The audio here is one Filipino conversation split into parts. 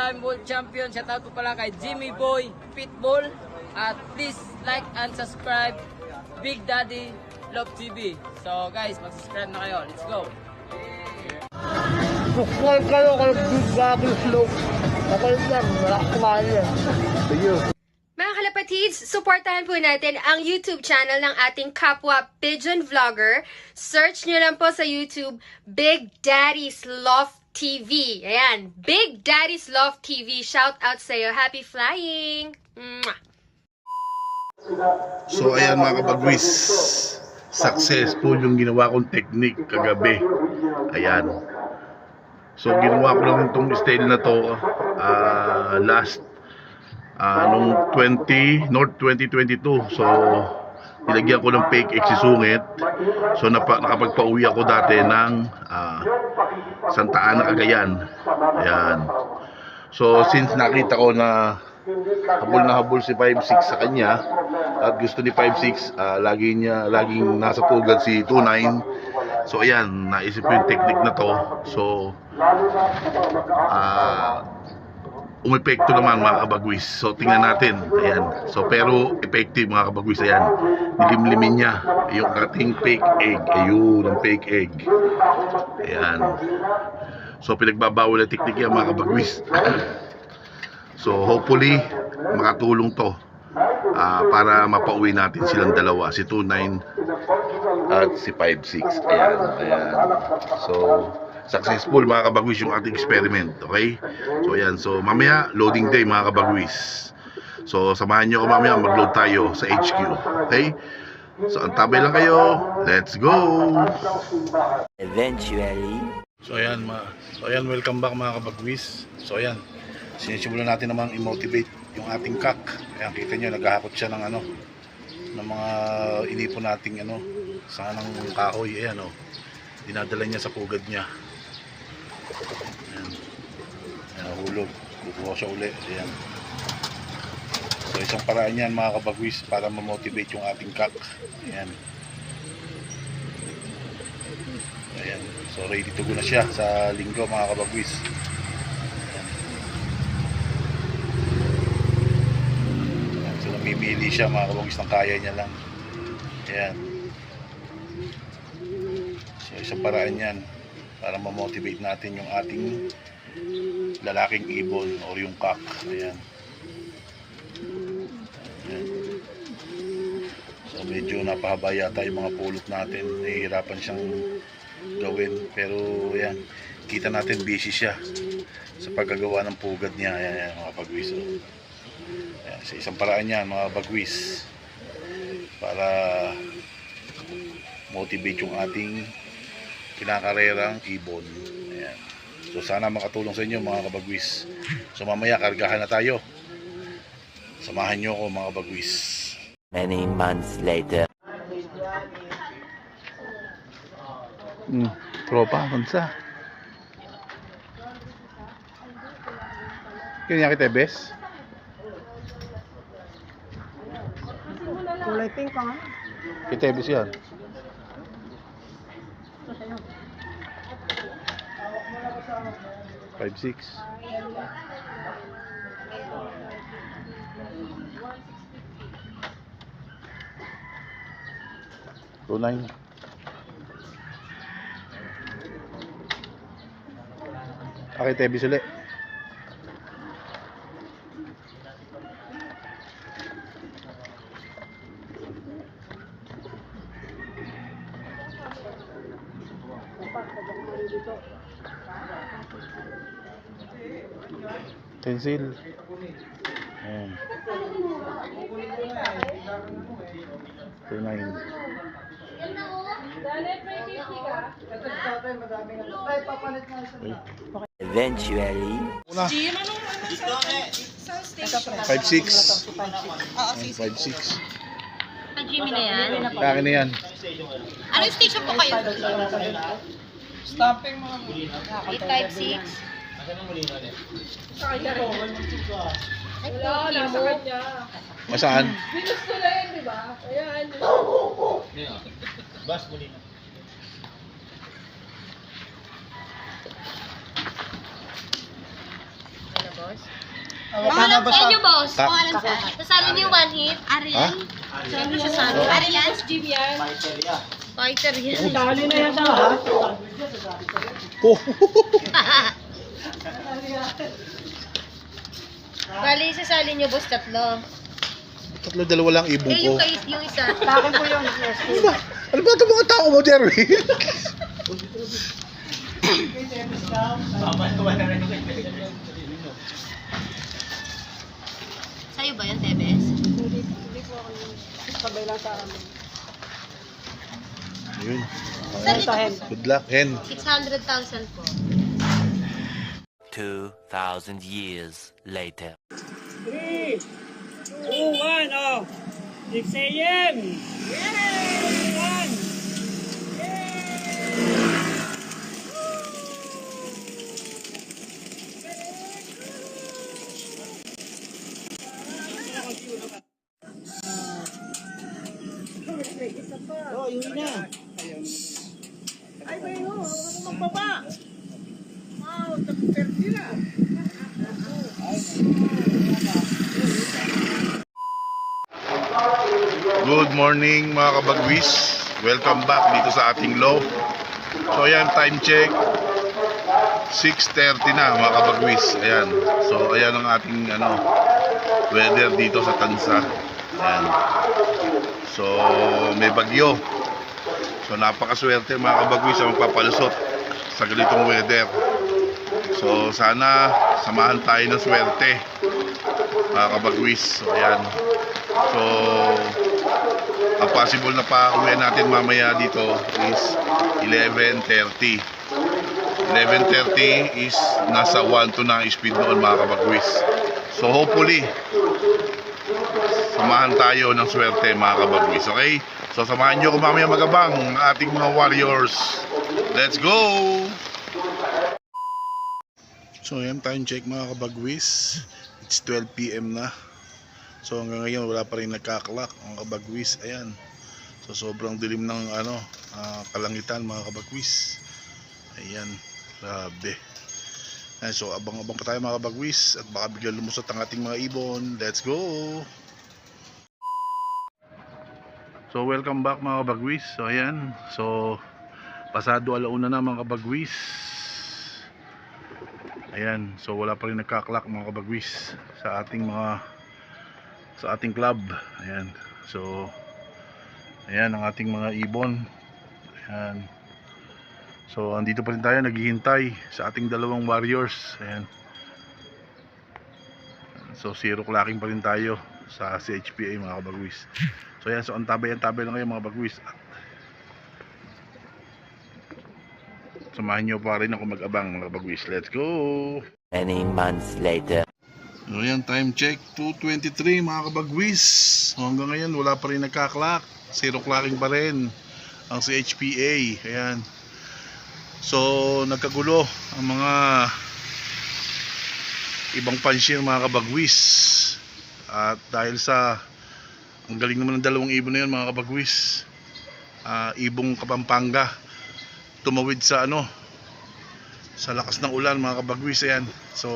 4-time world champion. Shout out po pala kay Jimmy Boy Pitbull. At please like and subscribe Big Daddy Love TV. So guys, mag-subscribe na kayo. Let's go. Subscribe kayo kay Big Daddy Love. Okay lang, wala kumain yan. Mga kalapatids, supportahan po natin ang YouTube channel ng ating kapwa Pigeon Vlogger. Search nyo lang po sa YouTube, Big Daddy's Love TV. Ayan, Big Daddy's Love TV. Shout out sa'yo. Happy flying! Mwah! So ayan mga kabagwis, successful yung ginawa kong technique kagabi. Ayan. So ginawa ko lang itong style na to last nung North 2022. So nilagyan ko ng fake egg si Sungit. So nakapagpauwi ako dati ng Santa Ana, Cagayan. Ayan. So since nakita ko na habol si 5'6 sa kanya at gusto ni 5'6 laging nasa pugad si 2'9. So ayan, naisip ko yung technique na to. So umepekto naman mga kabagwis. So tingnan natin. Ayan. So pero effective mga kabagwis. Ayan. Nilimlimin niya yung ating fake egg. Ayun, ang fake egg. Ayan. So pinagbabawal na technique yan mga kabagwis. So hopefully makatulong to para mapauwi natin silang dalawa, si 2'9 at si 5'6. Ayan, ayan. So successful mga kabagwis yung ating experiment. Okay? So ayan, so mamaya loading day mga kabagwis. So samahan nyo ako mamaya, mag-load tayo sa HQ. Okay? So antabay lang kayo. Let's go! Eventually. So ayan, welcome back mga kabagwis. So ayan, sinisimulan natin namang i-motivate yung ating kak. Ayan, kita nyo, naghahakot siya ng ng mga inipon nating sa ng kahoy. Ayan dinadala niya sa pugad niya. Ayan, hulog, kukuha siya uli. Ayan. So isang paraan yan mga kabagwis para ma-motivate yung ating kak. Ayan. Ayan. So ready to go na siya sa linggo mga kabagwis. Namimili siya mga kabagwis ng kaya niya lang. Ayan. So isang paraan yan para ma-motivate natin yung ating lalaking ibon o yung kak. Ayan. Ayan. So medyo napahaba yata yung mga pulot natin. Nahihirapan siyang gawin. Pero ayan, kita natin busy siya sa paggagawa ng pugad niya. Ayan, mga kabagwis. Ayan, sa isang paraan yan mga bagwis para motivate yung ating kinakarerang ibon. Ayan. So sana makatulong sa inyo mga kabagwis. So mamaya kargahan na tayo. Samahan nyo ako mga kabagwis. Many months later. Tropa, kansa. Kanya kita bes? Kulay pink ka nga. Kitebis yan. Five, 6. Two, 9. Kitebis ulit. Pencil. Ayan. 2'9. Eventually. 5'6". 5'6". Jimmy na yan. Kaya na yan. Anong station po kayo? Stamping mga 856. wala, nasa kanya. Masaan? Binusto na yun, di ba? Ayan. Bas muli na. Ano, boss? Pangalan sa inyo, boss. Tak. Pangalan sa Sasali niyo one hit. Ariel. Sino siya sasali? Ariel. Jimmy yan. Fighter yan. Dali na yan ha. Bali, sasali niyo, boss, tatlo. Tatlo, dalawa lang ibong Eh, ko. yung isa. Akin po yung Ano ba itong mga tao mo, Jerry? Sa'yo ba yan, Tebes? sabay lang sa amin. Ayun. Tahin. Good luck, Hen. 600,000 po. 2,000 years later. 3, 2, 1, oh. 6 a.m. Yay! 1. Oh, yun na. Ay, bayo, magbaba. Wow, tapos na. Good morning mga kabagwis. Welcome back dito sa ating low. So ayan, time check 6:30 na mga kabagwis. Ayan. So ayan ang ating weather dito sa Tansa. Ayan. So may bagyo. So napakaswerte mga kabagwis ang magpapalusot sa ganitong weather. So sana samahan tayo ng swerte mga kabagwis. So ayan. So ang possible na pa-uwi natin mamaya dito is 11:30. 11:30 is nasa 1 to na speed noon mga kabagwis. So hopefully samahan tayo ng swerte mga kabagwis. Okay? So samahan nyo kung mamaya magabang ng ating mga warriors. Let's go! So yan, time check mga kabagwis. It's 12 PM na. So hanggang ngayon wala pa rin nagkaklak mga kabagwis. Ayan. So sobrang dilim ng kalangitan mga kabagwis. Ayan. Grabe. Ayan, so abang-abang pa tayo mga kabagwis at baka biglang lumusot ang ating mga ibon. Let's go! So welcome back mga kabagwis. So ayan. So pasado alauna na mga kabagwis. Ayan. So wala pa rin nagkaklak mga kabagwis sa ating club. Ayan. So ayan ang ating mga ibon. Ayan. So andito pa rin tayo naghihintay sa ating dalawang warriors. Ayan. So 0 clacking pa rin tayo sa CHPA mga kabagwis. So ayan, so antabay lang kayo mga bagwis. Samahan nyo pa rin ako mag-abang mga bagwis. Let's go! Many months later. So ayan, time check 2:23 mga kabagwis. So, hanggang ngayon wala pa rin nagkaklak. 0 clacking pa rin ang CHPA. Ayan. So nagkagulo ang mga ibang pansyir mga kabagwis. At dahil sa ang galing naman ng dalawang ibon na yun mga kabagwis, ibong Kapampanga tumawid sa sa lakas ng ulan mga kabagwis. Ayan. So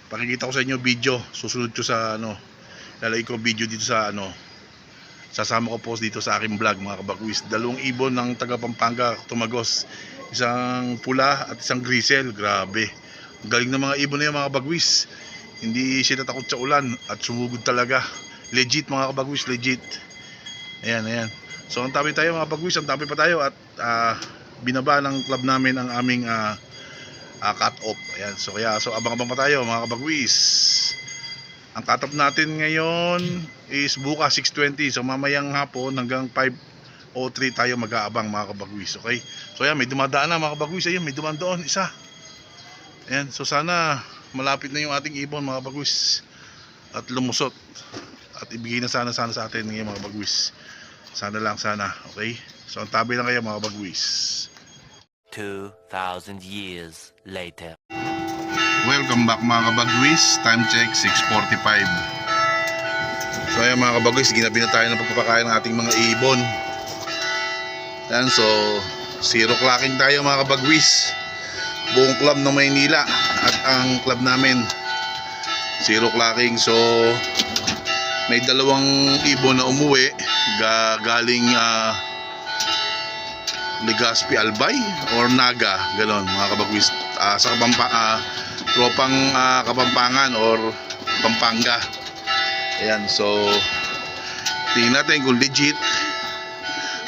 pakikita ko sa inyo video, susunod ko sa lalagay ko video dito sa sasama ko post dito sa aking vlog mga kabagwis. Dalawang ibon ng taga Pampanga tumagos, isang pula at isang grisel. Grabe, galing ng mga ibon na yan mga kabagwis. Hindi sila takot sa ulan at sumugod talaga. Legit mga kabagwis, legit. Ayan. So ang tabi tayo mga kabagwis, ang tabi pa tayo at binaba ng club namin ang aming cut off. Ayan, so abang-abang pa tayo mga kabagwis. Ang cut off natin ngayon is bukas 6:20. So mamayang hapon hanggang 5:03 tayo mag-aabang mga kabagwis. Okay? So ayan, may dumadaan na mga kabagwis. Ayan, may dumaan doon, isa. Ayan, so sana malapit na yung ating ibon mga kabagwis at lumusot at ibigay na sana sa atin ngayon mga kabagwis. Sana. Okay? So ang tabi lang kayo mga kabagwis. 2,000 years later. Welcome back mga kabagwis. Time check 6:45. So ayan mga kabagwis, ginabi na tayo ng pagpapakain ng ating mga ibon. Ayan, so 0 clacking tayo mga kabagwis. Buong club ng Maynila at ang club namin Zero clocking. So may dalawang ibon na umuwi galing Legazpi Albay or Naga, ganon mga kabagwis, sa tropang Kapampangan or Pampanga. Ayan, so tingnan natin kung legit.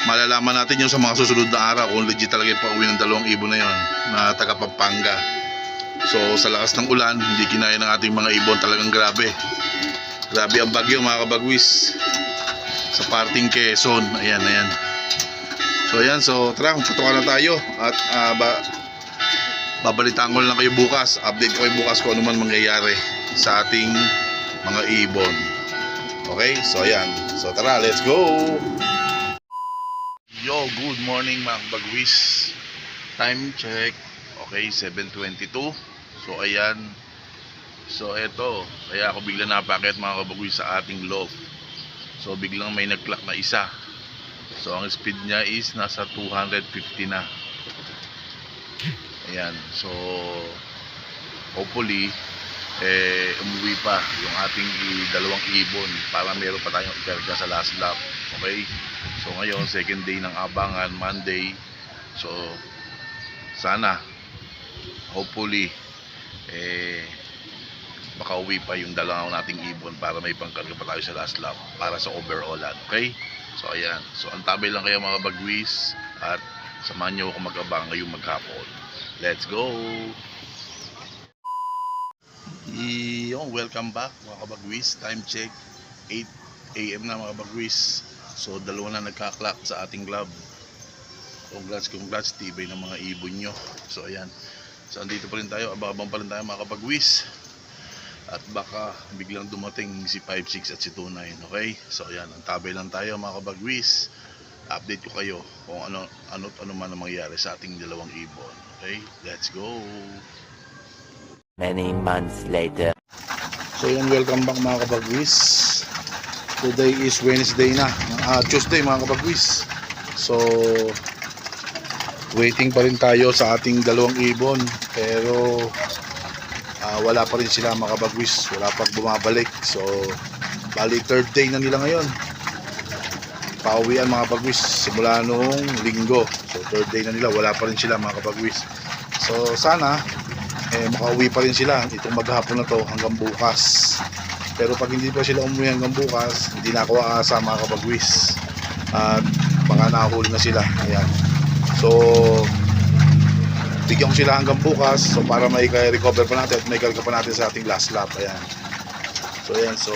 Malalaman natin yung sa mga susunod na araw kung legit talaga yung pauwi ng dalawang ibon na yon na taga Pampanga. So sa lakas ng ulan, hindi kinaya ng ating mga ibon, talagang grabe ang bagyo mga kabagwis sa parting Quezon. Ayan. So ayan, so tara, patukan na tayo at babalitaan ko lang kayo bukas. Update ko kayo bukas kung ano man mangyayari sa ating mga ibon. Okay, so ayan. So tara, let's go! Yo, good morning mga kabagwis. Time check. Okay, 7:22. So ayan. So eto, kaya ako bigla napakit mga kabagwis sa ating loft. So biglang may nag-clock na isa. So ang speed niya is nasa 250 na. Ayan. So hopefully umuwi pa yung ating dalawang ibon para meron pa tayong ikarga sa last lap. Okay? So ngayon second day ng abangan, Monday. So sana hopefully makauwi pa yung dalawang nating ibon para may pangkarga pa tayo sa last lap para sa overallan. Okay? So ayan, so antabay lang kayo mga bagwis at samahan nyo ako mag-abang ngayong maghapon. Let's go! Welcome back mga kabagwis. Time check 8 AM na mga bagwis. So dalawa na nagka-clock sa ating club. Congrats, tibay ng mga ibon nyo. So ayan, so andito pa rin tayo, abang pa rin tayo mga kabagwis. At baka biglang dumating si 5-6 at si 2-9. Okay? So ayan, antabay lang tayo mga kabagwis. Update ko kayo kung ano man ang mangyayari sa ating dalawang ibon. Okay? Let's go! Many months later. So ayan, welcome back mga kabagwis. Today is Wednesday na. Tuesday mga kabagwis. So waiting pa rin tayo sa ating dalawang ibon. Pero wala pa rin sila mga kabagwis, wala pang bumabalik. So bali third day na nila ngayon, pauwian mga kabagwis simula noong linggo. So third day na nila, wala pa rin sila mga kabagwis. So sana makauwi pa rin sila itong maghapon na to hanggang bukas. Pero pag hindi pa sila umuwi hanggang bukas, hindi na ako aasa mga kabagwis at baka nakahuli na sila. Ayan, so bigyan ko sila hanggang bukas, so para may recover pa natin at may karga pa natin sa ating last lap. Ayan. So ayan, so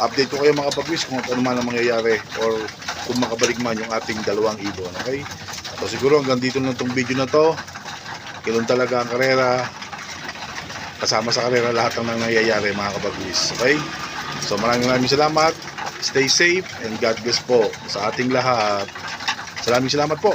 update ko kayo mga kabagwis kung ano man ang mangyayari or kung makabalik man yung ating dalawang ibon. Okay? So siguro hanggang dito na itong video na to. Kilon talaga ang karera. Kasama sa karera lahat ng nangyayari mga kabagwis. Okay? So maraming salamat. Stay safe and God bless po sa ating lahat. Salamat po.